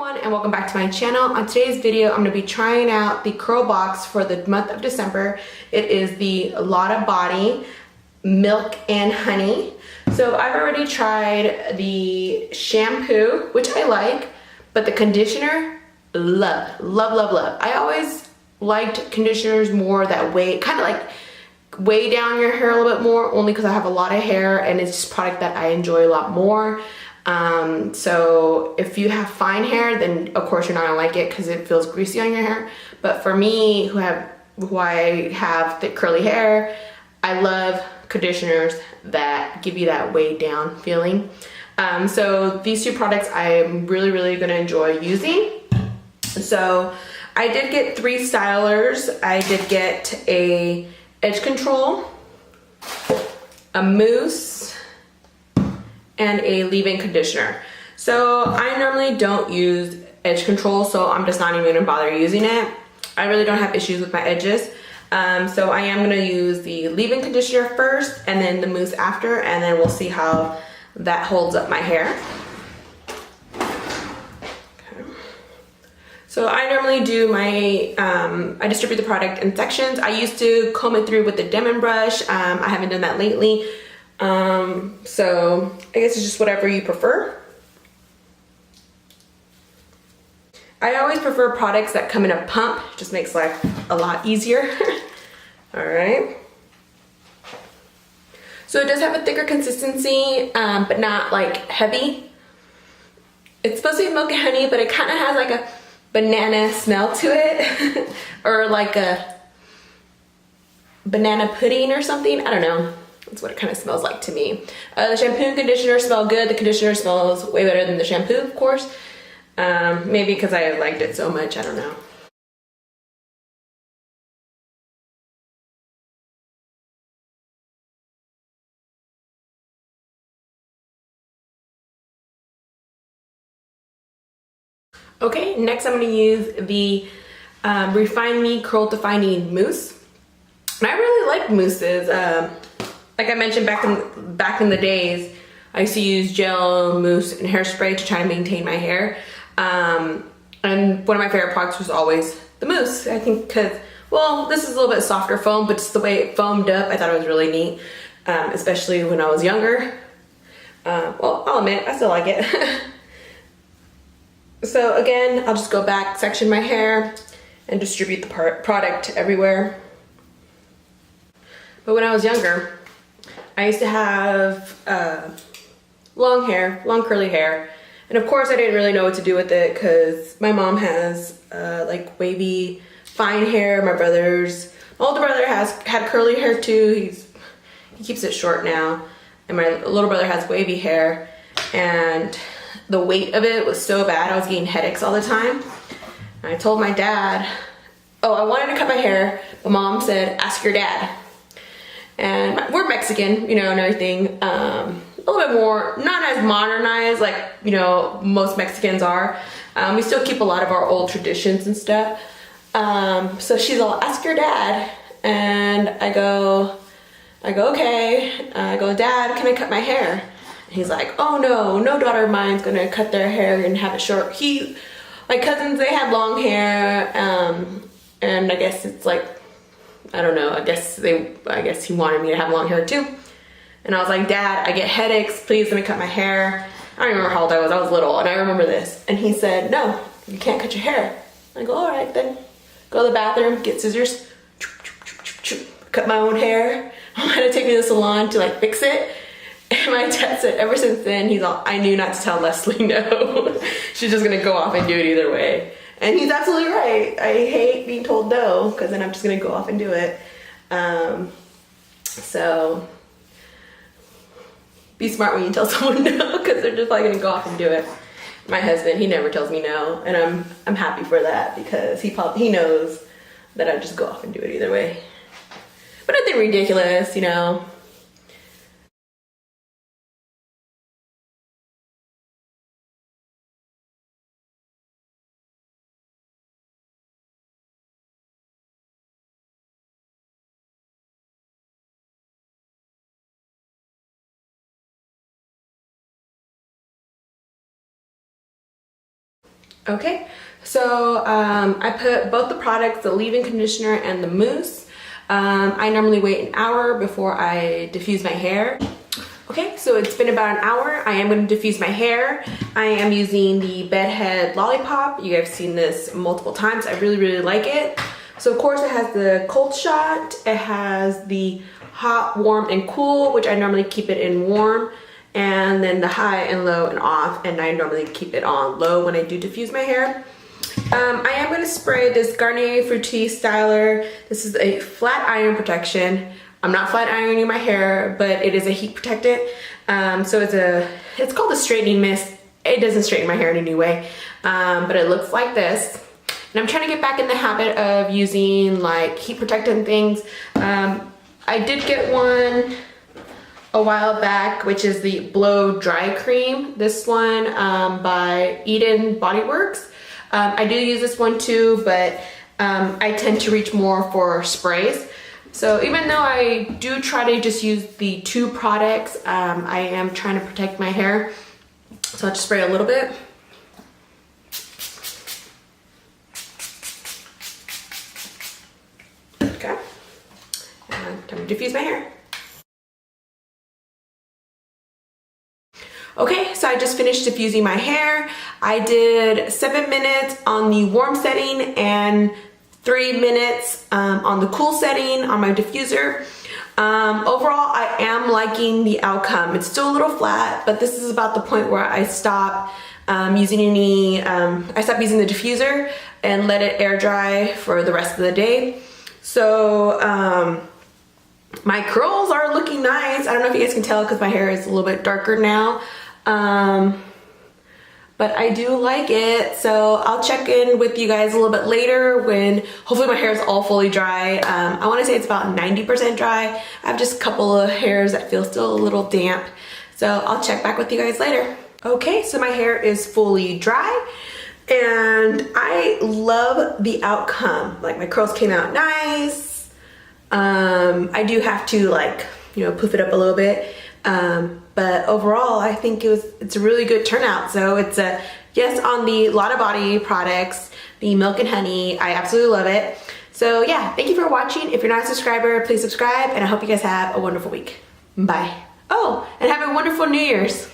everyone, and welcome back to my channel. On today's video, I'm going to be trying out the curl box for the month of December. It is the Lotta Body Milk and Honey. So I've already tried the shampoo, which I like, but the conditioner, love. I always liked conditioners more that way, kind of like weigh down your hair a little bit more, only because I have a lot of hair and it's just a product that I enjoy a lot more. So if you have fine hair, then of course you're not gonna like it because it feels greasy on your hair. But for me, who I have thick curly hair, I love conditioners that give you that weighed down feeling. So these two products I'm really gonna enjoy using. So I did get 3 stylers. I did get a edge control, a mousse, and a leave-in conditioner. So I normally don't use edge control, so I'm just not even gonna bother using it. I really don't have issues with my edges. So I am gonna use the leave-in conditioner first and then the mousse after, and then we'll see how that holds up my hair. Okay. So I normally do my, I distribute the product in sections. I used to comb it through with the Demon brush. I haven't done that lately. So I guess it's just whatever you prefer. I always prefer products that come in a pump. It just makes life a lot easier. All right. So it does have a thicker consistency, but not like heavy. It's supposed to be milk and honey, but it kind of has like a banana smell to it or like a banana pudding or something. I don't know. That's what it kind of smells like to me. The shampoo and conditioner smell good. The conditioner smells way better than the shampoo, of course. Maybe because I liked it so much, I don't know. Okay, next I'm going to use the Refine Me Curl Defining Mousse. And I really like mousses. Like I mentioned back in the days, I used to use gel, mousse, and hairspray to try and maintain my hair. And one of my favorite products was always the mousse. I think because, well, this is a little bit softer foam, but just the way it foamed up, I thought it was really neat, especially when I was younger. Well, I'll admit, I still like it. So again, I'll just go back, section my hair, and distribute the product everywhere. But when I was younger, I used to have long hair, long curly hair. And of course I didn't really know what to do with it because my mom has like wavy, fine hair. My older brother had curly hair too. He keeps it short now. And my little brother has wavy hair. And the weight of it was so bad, I was getting headaches all the time. And I told my dad, oh, I wanted to cut my hair, but mom said, ask your dad. And we're Mexican, you know, and everything. A little bit more, not as modernized like, you know, most Mexicans are. We still keep a lot of our old traditions and stuff. So she's all, ask your dad. And I go, okay. I go, Dad, can I cut my hair? And he's like, oh no daughter of mine's gonna cut their hair and have it short. My cousins, they had long hair. And I guess it's like, I don't know, I guess he wanted me to have long hair too. And I was like, Dad, I get headaches, please let me cut my hair. I don't even remember how old I was little, and I remember this. And he said, no, you can't cut your hair. I go, all right then. Go to the bathroom, get scissors, cut my own hair. I'm gonna take me to the salon to like fix it. And my dad said ever since then, he's all, I knew not to tell Leslie no. She's just gonna go off and do it either way. And he's absolutely right. I hate being told no, because then I'm just gonna go off and do it. So be smart when you tell someone no, because they're just probably gonna go off and do it. My husband, he never tells me no, and I'm happy for that because he knows that I just go off and do it either way. But nothing ridiculous, you know. Okay, so I put both the products, the leave-in conditioner and the mousse. I normally wait an hour before I diffuse my hair. Okay, so it's been about an hour. I am going to diffuse my hair. I am using the Bedhead Lollipop. You guys have seen this multiple times. I really, really like it. So of course it has the cold shot. It has the hot, warm, and cool, which I normally keep it in warm. And then the high and low and off, and I normally keep it on low when I do diffuse my hair. I am going to spray this Garnier Fructis Styler. This is a flat iron protection. I'm not flat ironing my hair, but it is a heat protectant. So it's called a straightening mist. It doesn't straighten my hair in any way, but it looks like this. And I'm trying to get back in the habit of using like heat protectant things. I did get one a while back, which is the Blow Dry Cream. This one by Eden Body Works. I do use this one too, but I tend to reach more for sprays. So even though I do try to just use the 2 products, I am trying to protect my hair. So I'll just spray a little bit. Okay. And time to diffuse my hair. Okay, so I just finished diffusing my hair. I did 7 minutes on the warm setting and 3 minutes on the cool setting on my diffuser. Overall, I am liking the outcome. It's still a little flat, but this is about the point where I stop using the diffuser and let it air dry for the rest of the day. So my curls are looking nice. I don't know if you guys can tell because my hair is a little bit darker now. But I do like it, so I'll check in with you guys a little bit later when hopefully my hair is all fully dry. I want to say it's about 90% dry. I have just a couple of hairs that feel still a little damp, so I'll check back with you guys later. Okay, so my hair is fully dry and I love the outcome. Like my curls came out nice. I do have to poof it up a little bit. But overall, I think it's a really good turnout. So it's a yes on the Lotta Body products, the Milk and Honey. I absolutely love it. So yeah, thank you for watching. If you're not a subscriber, please subscribe, and I hope you guys have a wonderful week. Bye. Oh, and have a wonderful New Year's.